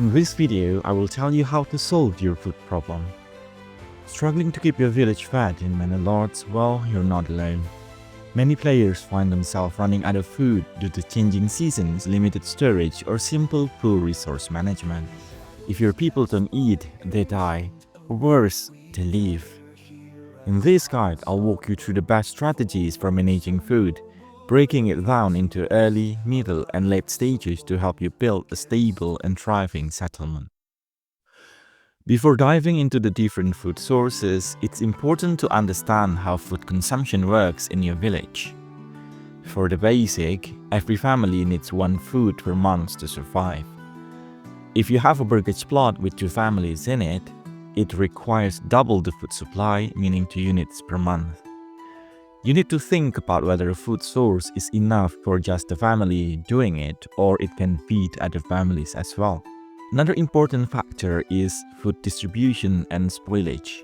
In this video, I will tell you how to solve your food problem. Struggling to keep your village fed in Manor Lords? Well, you're not alone. Many players find themselves running out of food due to changing seasons, limited storage, or simple poor resource management. If your people don't eat, they die, or worse, they leave. In this guide, I'll walk you through the best strategies for managing food, breaking it down into early, middle, and late stages to help you build a stable and thriving settlement. Before diving into the different food sources, it's important to understand how food consumption works in your village. For the basic, every family needs one food per month to survive. If you have a burgage plot with 2 families in it, it requires double the food supply, meaning 2 units per month. You need to think about whether a food source is enough for just the family doing it, or it can feed other families as well. Another important factor is food distribution and spoilage.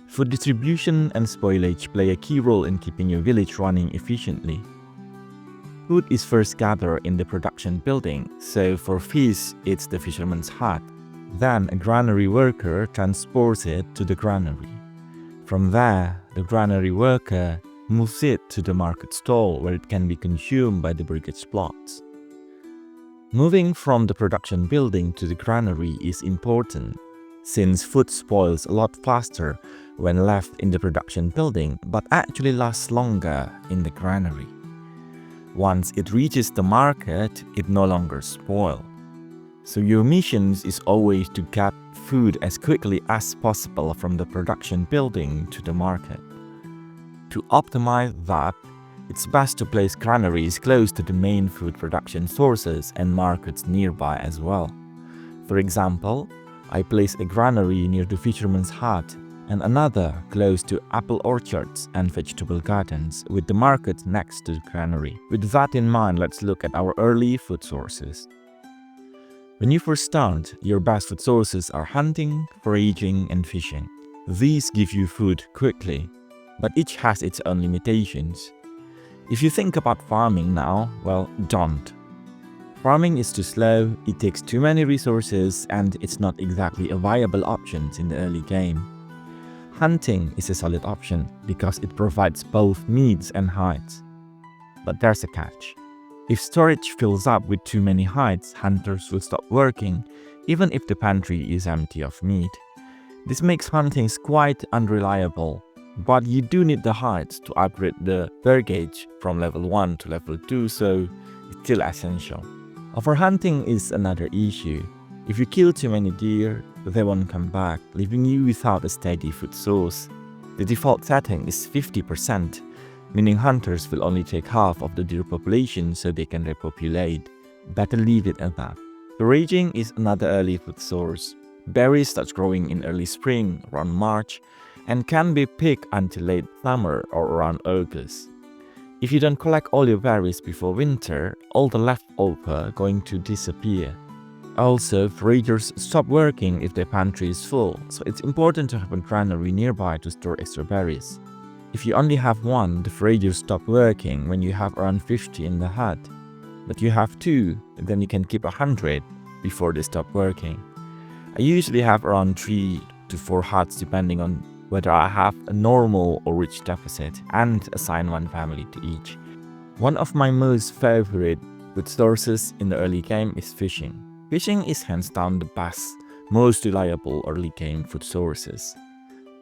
Food distribution and spoilage play a key role in keeping your village running efficiently. Food is first gathered in the production building, so for fish, it's the fisherman's hut. Then a granary worker transports it to the granary. From there, the granary worker moves it to the market stall where it can be consumed by the burgage plots. Moving from the production building to the granary is important, since food spoils a lot faster when left in the production building, but actually lasts longer in the granary. Once it reaches the market, it no longer spoils. So your mission is always to get food as quickly as possible from the production building to the market. To optimize that, it's best to place granaries close to the main food production sources and markets nearby as well. For example, I place a granary near the fisherman's hut and another close to apple orchards and vegetable gardens, with the market next to the granary. With that in mind, let's look at our early food sources. When you first start, your best food sources are hunting, foraging, and fishing. These give you food quickly, but each has its own limitations. If you think about farming now, well, don't. Farming is too slow, it takes too many resources, and it's not exactly a viable option in the early game. Hunting is a solid option because it provides both meats and hides. But there's a catch. If storage fills up with too many hides, hunters will stop working, even if the pantry is empty of meat. This makes hunting quite unreliable, but you do need the hides to upgrade the burgage from level 1 to level 2, so it's still essential. Overhunting is another issue. If you kill too many deer, they won't come back, leaving you without a steady food source. The default setting is 50%. Meaning hunters will only take half of the deer population so they can repopulate. Better leave it at that. Foraging is another early food source. Berries start growing in early spring, around March, and can be picked until late summer or around August. If you don't collect all your berries before winter, all the leftover are going to disappear. Also, foragers stop working if their pantry is full, so it's important to have a granary nearby to store extra berries. If you only have one, the foragers stop working when you have around 50 in the hut. But you have 2, then you can keep 100 before they stop working. I usually have around 3 to 4 huts depending on whether I have a normal or rich deficit, and assign 1 family to each. One of my most favorite food sources in the early game is fishing. Fishing is hands down the best, most reliable early game food sources.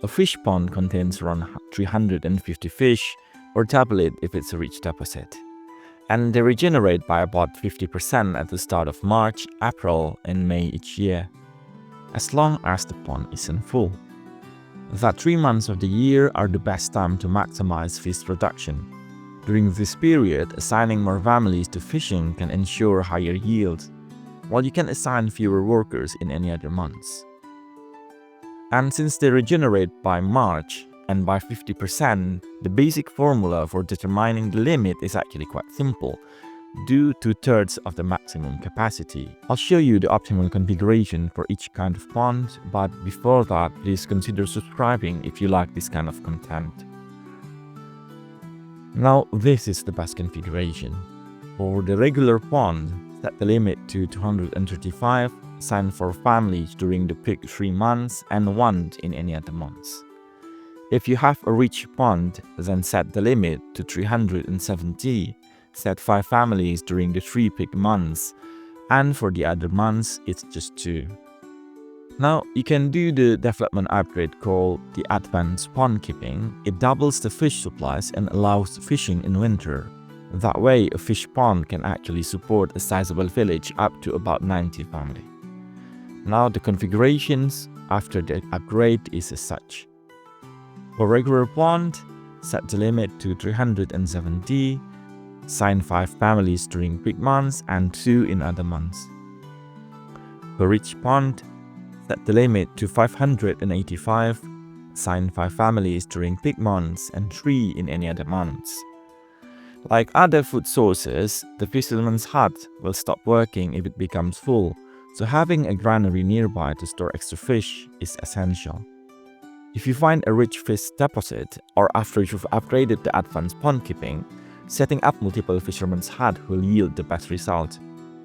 A fish pond contains around 350 fish, or double it if it's a rich deposit. And they regenerate by about 50% at the start of March, April, and May each year, as long as the pond isn't full. The 3 months of the year are the best time to maximize fish production. During this period, assigning more families to fishing can ensure higher yields, while you can assign fewer workers in any other months. And since they regenerate by March and by 50%, the basic formula for determining the limit is actually quite simple. Do 2/3 of the maximum capacity. I'll show you the optimal configuration for each kind of pond, but before that, please consider subscribing if you like this kind of content. Now, this is the best configuration. For the regular pond, set the limit to 235 assign 4 families during the peak 3 months and 1 in any other months. If you have a rich pond, then set the limit to 370, set 5 families during the 3 peak months, and for the other months it's just 2. Now you can do the development upgrade called the advanced pond keeping. It doubles the fish supplies and allows fishing in winter. That way a fish pond can actually support a sizable village up to about 90 families. Now the configurations after the upgrade is as such. For regular pond, set the limit to 370, assign 5 families during peak months and 2 in other months. For rich pond, set the limit to 585, assign 5 families during peak months and 3 in any other months. Like other food sources, the fisherman's hut will stop working if it becomes full, so having a granary nearby to store extra fish is essential. If you find a rich fish deposit, or after you've upgraded the advanced pond keeping, setting up multiple fisherman's hut will yield the best result.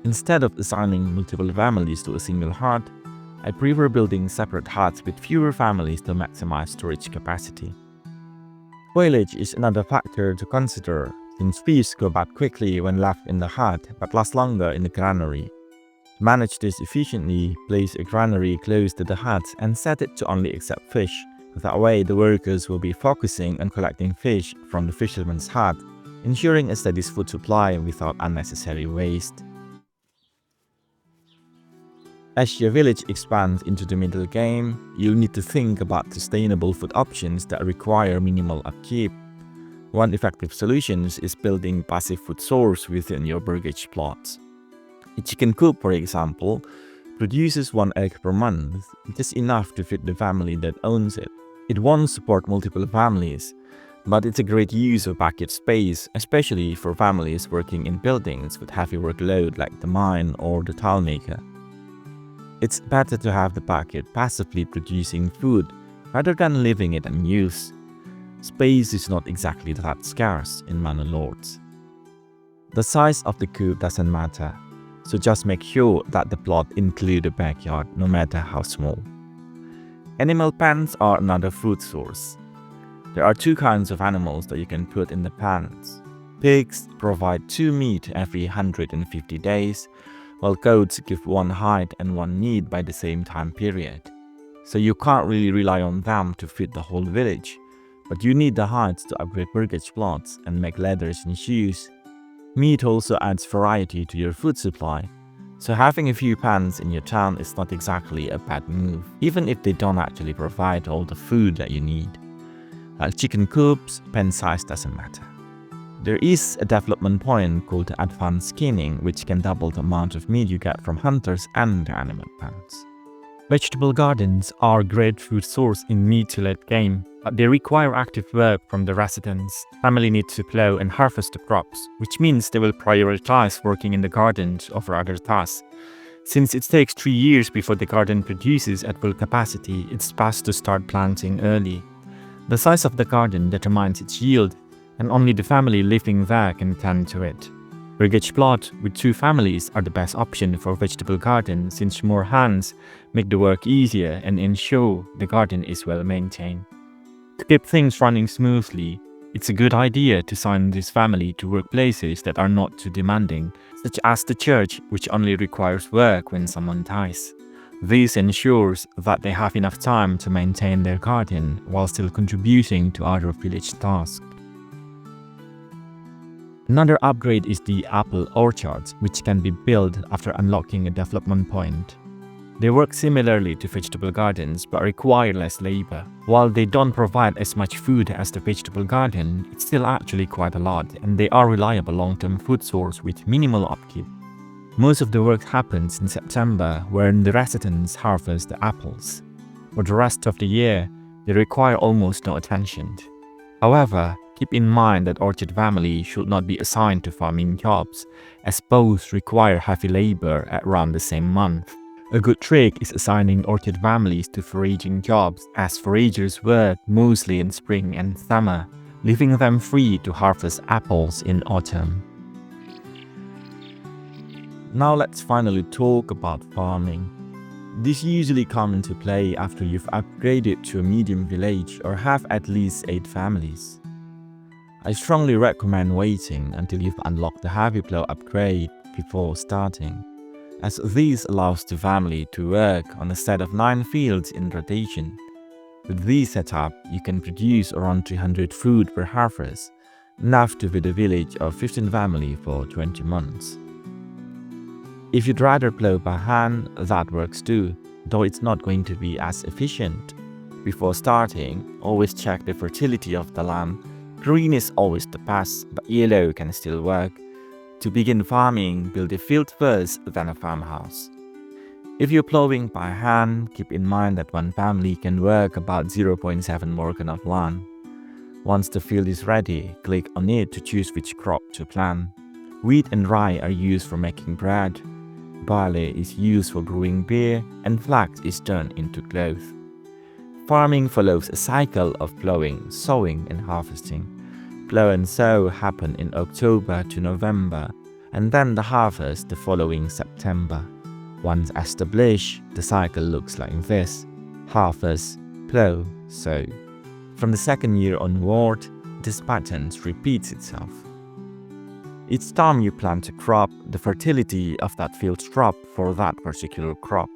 Instead of assigning multiple families to a single hut, I prefer building separate huts with fewer families to maximize storage capacity. Spoilage is another factor to consider, since fish go bad quickly when left in the hut but last longer in the granary. To manage this efficiently, place a granary close to the hut and set it to only accept fish. That way the workers will be focusing on collecting fish from the fisherman's hut, ensuring a steady food supply without unnecessary waste. As your village expands into the middle game, you'll need to think about sustainable food options that require minimal upkeep. One effective solution is building passive food source within your burgage plots. A chicken coop, for example, produces 1 egg per month, just enough to feed the family that owns it. It won't support multiple families, but it's a great use of backyard space, especially for families working in buildings with heavy workload like the mine or the tile maker. It's better to have the backyard passively producing food rather than leaving it unused. Space is not exactly that scarce in Manor Lords. The size of the coop doesn't matter, so just make sure that the plot includes a backyard no matter how small. Animal pens are another food source. There are 2 kinds of animals that you can put in the pens. Pigs provide 2 meat every 150 days, while goats give 1 hide and 1 meat by the same time period. So you can't really rely on them to feed the whole village, but you need the hides to upgrade burgage plots and make leathers and shoes. Meat also adds variety to your food supply, so having a few pens in your town is not exactly a bad move, even if they don't actually provide all the food that you need. Like chicken coops, pen size doesn't matter. There is a development point called advanced skinning, which can double the amount of meat you get from hunters and the animal pens. Vegetable gardens are a great food source in mid to late game, but they require active work from the residents. Family need to plow and harvest the crops, which means they will prioritize working in the gardens over other tasks. Since it takes 3 years before the garden produces at full capacity, it's best to start planting early. The size of the garden determines its yield, and only the family living there can tend to it. Burgage plot with 2 families are the best option for vegetable garden, since more hands make the work easier and ensure the garden is well maintained. To keep things running smoothly, it's a good idea to assign this family to workplaces that are not too demanding, such as the church, which only requires work when someone dies. This ensures that they have enough time to maintain their garden while still contributing to other village tasks. Another upgrade is the apple orchards, which can be built after unlocking a development point. They work similarly to vegetable gardens but require less labor. While they don't provide as much food as the vegetable garden, it's still actually quite a lot, and they are a reliable long-term food source with minimal upkeep. Most of the work happens in September, when the residents harvest the apples. For the rest of the year, they require almost no attention. However, keep in mind that orchard family should not be assigned to farming jobs, as both require heavy labor at around the same month. A good trick is assigning orchard families to foraging jobs, as foragers work mostly in spring and summer, leaving them free to harvest apples in autumn. Now let's finally talk about farming. These usually come into play after you've upgraded to a medium village or have at least 8 families. I strongly recommend waiting until you've unlocked the heavy plow upgrade before starting, as this allows the family to work on a set of 9 fields in rotation. With this setup, you can produce around 300 food per harvest, enough to feed a village of 15 families for 20 months. If you'd rather plow by hand, that works too, though it's not going to be as efficient. Before starting, always check the fertility of the land. Green is always the best, but yellow can still work. To begin farming, build a field first, then a farmhouse. If you're plowing by hand, keep in mind that one family can work about 0.7 morgen of land. Once the field is ready, click on it to choose which crop to plant. Wheat and rye are used for making bread. Barley is used for brewing beer, and flax is turned into cloth. Farming follows a cycle of plowing, sowing, and harvesting. Plow and sow happen in October to November, and then the harvest the following September. Once established, the cycle looks like this: harvest, plow, sow. From the second year onward, this pattern repeats itself. Each time you plant a crop, the fertility of that field drops for that particular crop.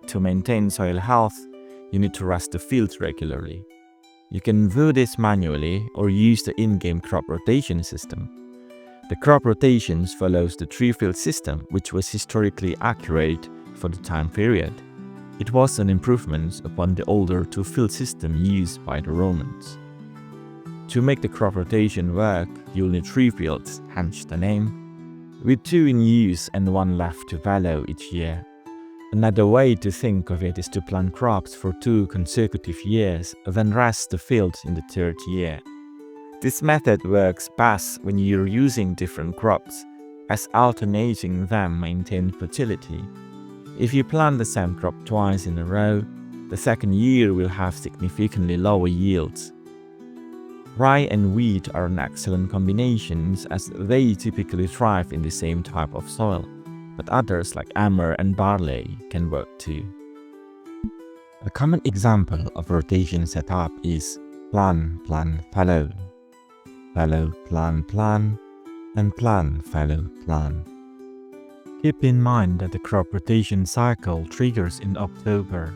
To maintain soil health, you need to rest the fields regularly. You can do this manually or use the in-game crop rotation system. The crop rotations follows the 3-field system, which was historically accurate for the time period. It was an improvement upon the older 2-field system used by the Romans. To make the crop rotation work, you'll need 3 fields, hence the name, with 2 in use and 1 left to fallow each year. Another way to think of it is to plant crops for 2 consecutive years, then rest the fields in the 3rd year. This method works best when you're using different crops, as alternating them maintains fertility. If you plant the same crop twice in a row, the second year will have significantly lower yields. Rye and wheat are an excellent combinations as they typically thrive in the same type of soil, but others like emmer and barley can work too. A common example of rotation setup is plant, plant, fallow, fallow, plant, plant, and plant, fallow, plant. Keep in mind that the crop rotation cycle triggers in October.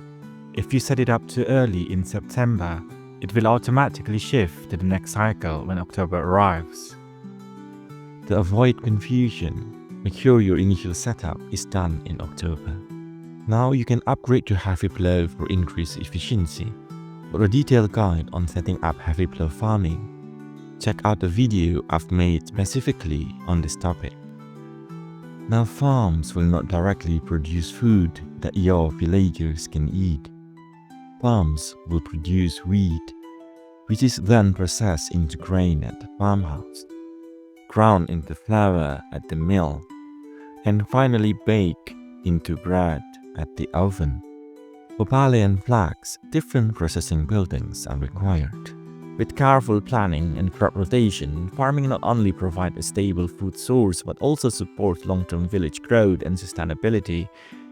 If you set it up too early in September, it will automatically shift to the next cycle when October arrives. To avoid confusion, make sure your initial setup is done in October. Now you can upgrade to heavy plow for increased efficiency. For a detailed guide on setting up heavy plow farming, check out the video I've made specifically on this topic. Now farms will not directly produce food that your villagers can eat. Farms will produce wheat, which is then processed into grain at the farmhouse, ground into flour at the mill, and finally baked into bread at the oven. For barley and flax, different processing buildings are required. With careful planning and crop rotation, farming not only provides a stable food source but also supports long-term village growth and sustainability,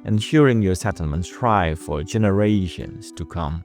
ensuring your settlements thrive for generations to come.